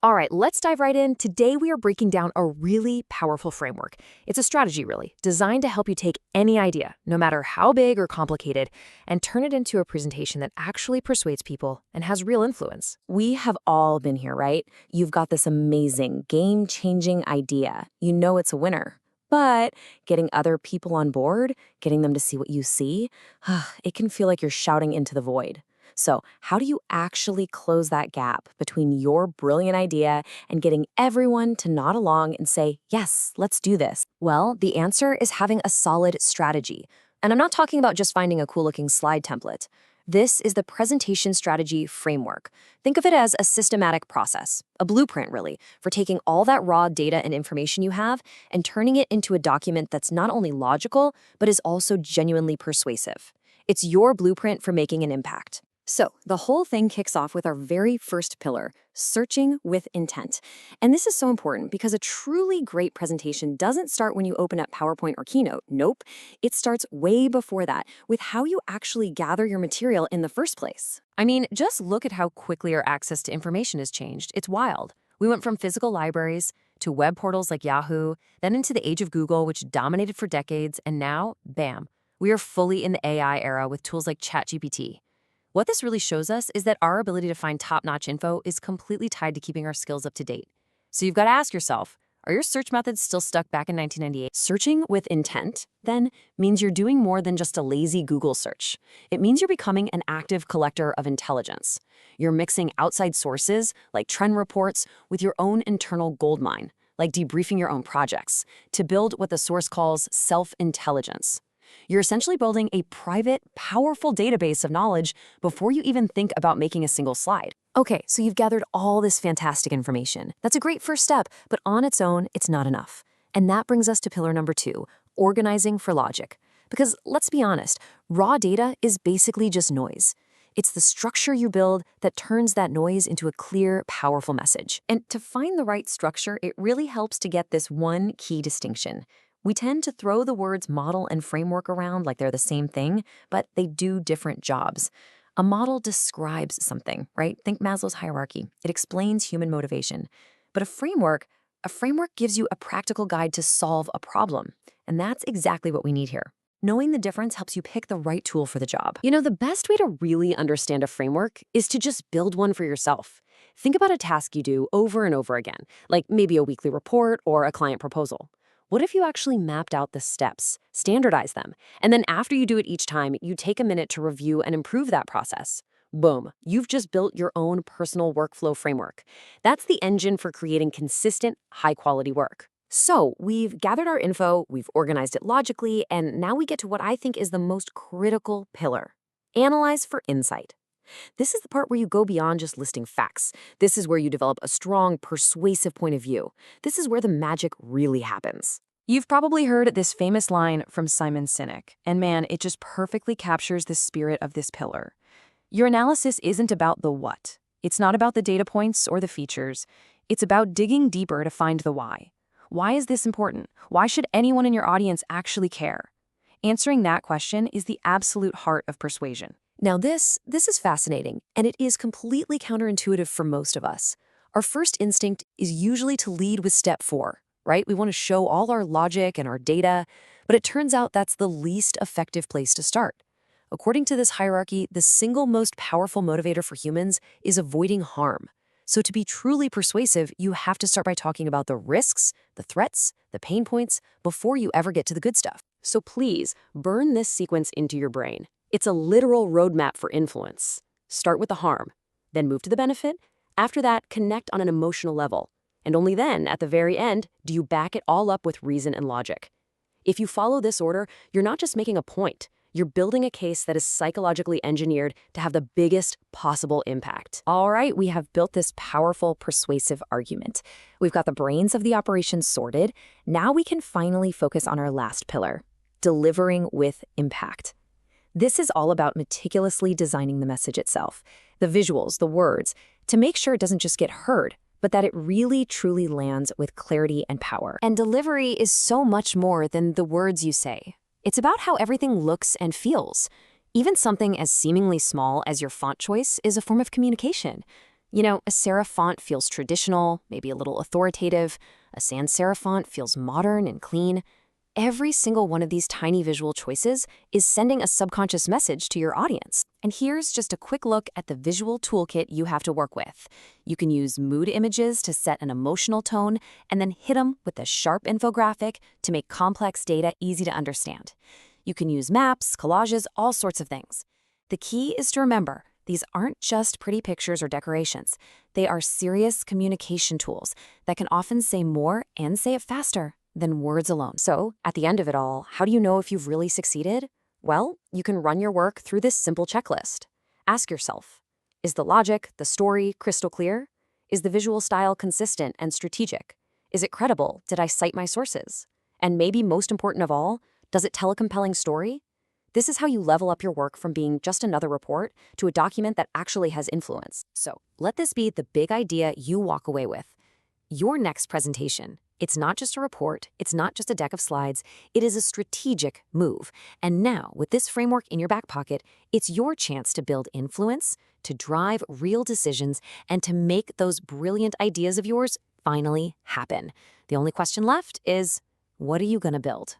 All right, let's dive right in. Today, we are breaking down a really powerful framework. It's a strategy, really, designed to help you take any idea, no matter how big or complicated, and turn it into a presentation that actually persuades people and has real influence. We have all been here, right? You've got this amazing, game-changing idea. You know it's a winner. But getting other people on board, getting them to see what you see, it can feel like you're shouting into the void. So how do you actually close that gap between your brilliant idea and getting everyone to nod along and say, yes, let's do this? Well, the answer is having a solid strategy. And I'm not talking about just finding a cool-looking slide template. This is the presentation strategy framework. Think of it as a systematic process, a blueprint, really, for taking all that raw data and information you have and turning it into a document that's not only logical, but is also genuinely persuasive. It's your blueprint for making an impact. So the whole thing kicks off with our very first pillar, searching with intent. And this is so important because a truly great presentation doesn't start when you open up PowerPoint or Keynote. Nope. It starts way before that with how you actually gather your material in the first place. I mean, just look at how quickly our access to information has changed. It's wild. We went from physical libraries to web portals like Yahoo, then into the age of Google, which dominated for decades, and now, bam, we are fully in the AI era with tools like ChatGPT. What this really shows us is that our ability to find top-notch info is completely tied to keeping our skills up to date. So you've got to ask yourself, are your search methods still stuck back in 1998? Searching with intent, then, means you're doing more than just a lazy Google search. It means you're becoming an active collector of intelligence. You're mixing outside sources, like trend reports, with your own internal goldmine, like debriefing your own projects, to build what the source calls self-intelligence. You're essentially building a private, powerful database of knowledge before you even think about making a single slide. Okay, so you've gathered all this fantastic information. That's a great first step, but on its own, it's not enough. And that brings us to pillar number 2, organizing for logic. Because let's be honest, raw data is basically just noise. It's the structure you build that turns that noise into a clear, powerful message. And to find the right structure, it really helps to get this one key distinction. We tend to throw the words model and framework around like they're the same thing, but they do different jobs. A model describes something, right? Think Maslow's hierarchy. It explains human motivation. But a framework gives you a practical guide to solve a problem. And that's exactly what we need here. Knowing the difference helps you pick the right tool for the job. You know, the best way to really understand a framework is to just build one for yourself. Think about a task you do over and over again, like maybe a weekly report or a client proposal. What if you actually mapped out the steps, standardize them, and then after you do it each time, you take a minute to review and improve that process? Boom, you've just built your own personal workflow framework. That's the engine for creating consistent, high-quality work. So we've gathered our info, we've organized it logically, and now we get to what I think is the most critical pillar: analyze for insight. This is the part where you go beyond just listing facts. This is where you develop a strong, persuasive point of view. This is where the magic really happens. You've probably heard this famous line from Simon Sinek, and man, it just perfectly captures the spirit of this pillar. Your analysis isn't about the what. It's not about the data points or the features. It's about digging deeper to find the why. Why is this important? Why should anyone in your audience actually care? Answering that question is the absolute heart of persuasion. Now this is fascinating, and it is completely counterintuitive for most of us. Our first instinct is usually to lead with step 4, right? We want to show all our logic and our data, but it turns out that's the least effective place to start. According to this hierarchy, the single most powerful motivator for humans is avoiding harm. So to be truly persuasive, you have to start by talking about the risks, the threats, the pain points, before you ever get to the good stuff. So please, burn this sequence into your brain. It's a literal roadmap for influence. Start with the harm, then move to the benefit. After that, connect on an emotional level. And only then, at the very end, do you back it all up with reason and logic. If you follow this order, you're not just making a point. You're building a case that is psychologically engineered to have the biggest possible impact. All right, we have built this powerful, persuasive argument. We've got the brains of the operation sorted. Now we can finally focus on our last pillar: delivering with impact. This is all about meticulously designing the message itself, the visuals, the words, to make sure it doesn't just get heard, but that it really truly lands with clarity and power. And delivery is so much more than the words you say. It's about how everything looks and feels. Even something as seemingly small as your font choice is a form of communication. You know, a serif font feels traditional, maybe a little authoritative. A sans serif font feels modern and clean. Every single one of these tiny visual choices is sending a subconscious message to your audience. And here's just a quick look at the visual toolkit you have to work with. You can use mood images to set an emotional tone, and then hit them with a sharp infographic to make complex data easy to understand. You can use maps, collages, all sorts of things. The key is to remember, these aren't just pretty pictures or decorations. They are serious communication tools that can often say more and say it faster than words alone. So, at the end of it all, how do you know if you've really succeeded? Well, you can run your work through this simple checklist. Ask yourself, is the logic, the story crystal clear? Is the visual style consistent and strategic? Is it credible? Did I cite my sources? And maybe most important of all, does it tell a compelling story? This is how you level up your work from being just another report to a document that actually has influence. So, let this be the big idea you walk away with. Your next presentation. It's not just a report, it's not just a deck of slides, it is a strategic move. And now, with this framework in your back pocket, it's your chance to build influence, to drive real decisions, and to make those brilliant ideas of yours finally happen. The only question left is, what are you going to build?